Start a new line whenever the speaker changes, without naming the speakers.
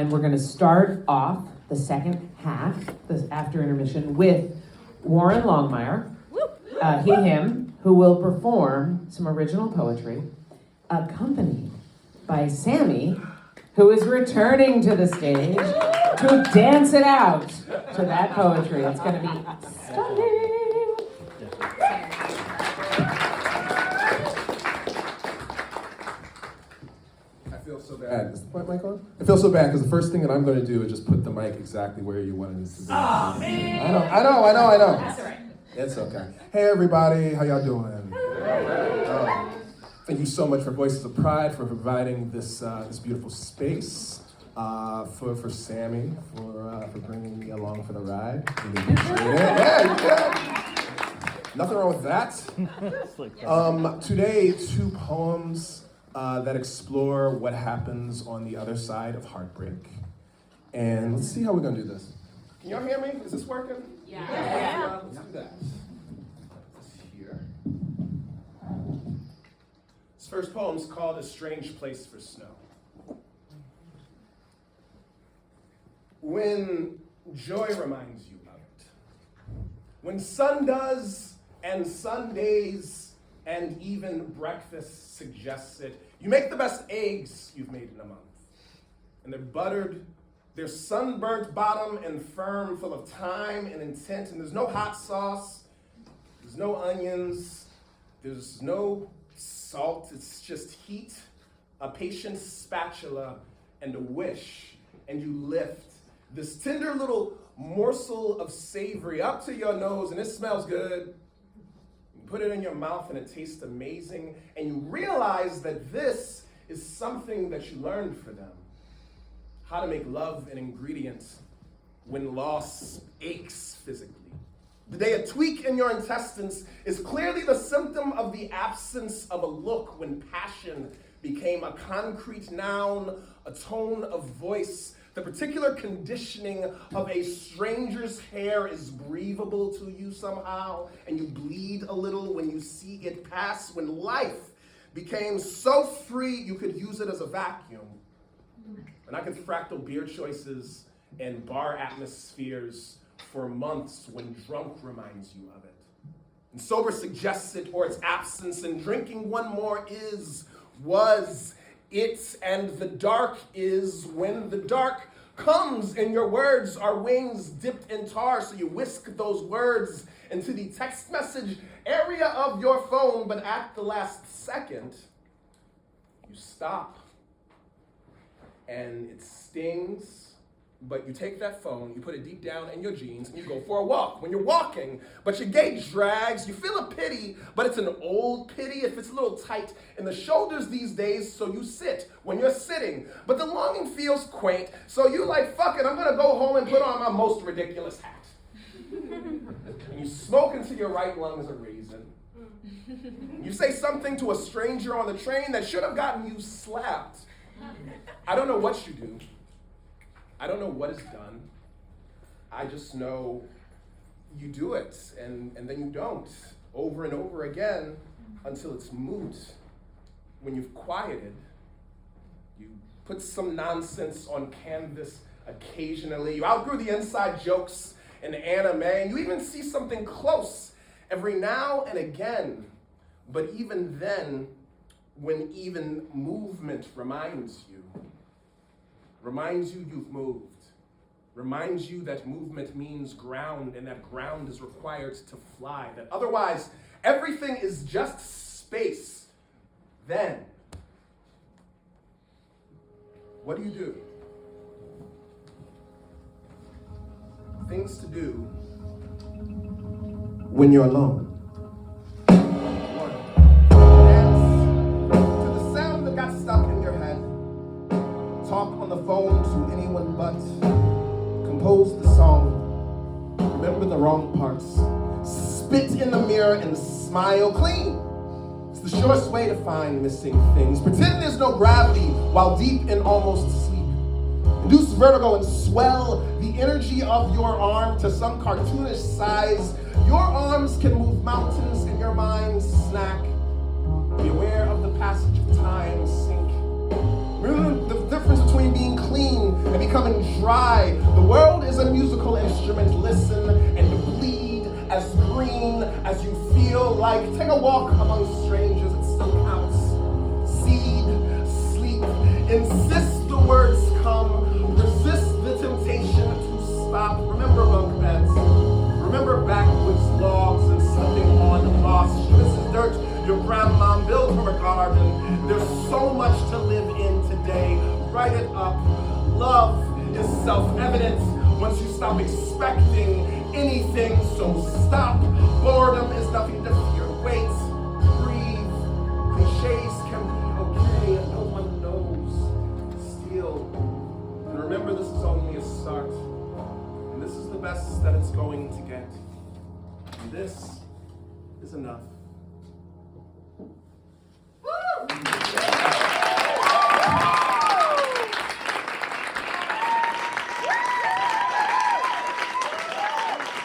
And we're going to start off the second half, this after intermission, with Warren Longmire, him, who will perform some original poetry, accompanied by Sammy, who is returning to the stage to dance it out to that poetry. It's going to be stunning.
So bad. Is the mic on? I feel so bad because the first thing that I'm going to do is just put the mic exactly where you wanted it to be.
Oh, man.
I know.
That's all right.
It's okay. Hey, everybody. How y'all doing? Thank you so much for Voices of Pride for providing this beautiful space, for Sammy, for bringing me along for the ride. Really appreciate it. Yeah. Nothing wrong with that. Today, 2 poems that explore what happens on the other side of heartbreak. And let's see how we're gonna do this. Can y'all hear me? Is this working?
Yeah.
Let's do that. This here. This first poem is called A Strange Place for Snow. When joy reminds you of it. When sun does and Sundays and even breakfast suggests it. You make the best eggs you've made in a month. And they're buttered, they're sunburnt bottom and firm, full of time and intent, and there's no hot sauce, there's no onions, there's no salt, it's just heat, a patient spatula, and a wish, and you lift this tender little morsel of savory up to your nose, and it smells good. Put it in your mouth and it tastes amazing, and you realize that this is something that you learned for them. How to make love an ingredient when loss aches physically. The day a tweak in your intestines is clearly the symptom of the absence of a look when passion became a concrete noun, a tone of voice. The particular conditioning of a stranger's hair is breathable to you somehow, and you bleed a little when you see it pass, when life became so free you could use it as a vacuum. And I could fractal beer choices and bar atmospheres for months when drunk reminds you of it. And sober suggests it or its absence, and drinking one more was it, and the dark is when the dark comes and your words are wings dipped in tar, so you whisk those words into the text message area of your phone, but at the last second, you stop and it stings. But you take that phone, you put it deep down in your jeans, and you go for a walk. When you're walking, but your gait drags, you feel a pity, but it's an old pity. It fits a little tight in the shoulders these days, so you sit when you're sitting. But the longing feels quaint, so you like, fuck it, I'm gonna go home and put on my most ridiculous hat. And you smoke until your right lung is a raisin. You say something to a stranger on the train that should have gotten you slapped. I don't know what you do. I don't know what is done. I just know you do it, and then you don't, over and over again, until it's moot. When you've quieted, you put some nonsense on canvas occasionally. You outgrew the inside jokes in anime, and you even see something close every now and again. But even then, when even movement reminds you you've moved, reminds you that movement means ground, and that ground is required to fly, that otherwise everything is just space, then what do you do? Things to do when you're alone. Talk on the phone to anyone but. Compose the song. Remember the wrong parts. Spit in the mirror and smile clean. It's the surest way to find missing things. Pretend there's no gravity while deep in almost sleep. Induce vertigo and swell the energy of your arm to some cartoonish size. Your arms can move mountains and your mind snack. Be aware of the passage of time sink. Remember the difference between between being clean and becoming dry. The world is a musical instrument. Listen and bleed as green as you feel like. Take a walk among strangers, it still counts. Seed, sleep, insist the words come. Resist the temptation to stop. Remember bunk beds. Remember backwoods logs and stepping on moss. Mrs. Dirt, your grandma built her a garden. There's so much to live in today. Write it up. Love is self-evident once you stop expecting anything, so stop. Boredom is nothing to fear. Wait, breathe. Cliches can be okay and no one knows. Still, and remember this is only a start. And this is the best that it's going to get. And this is enough.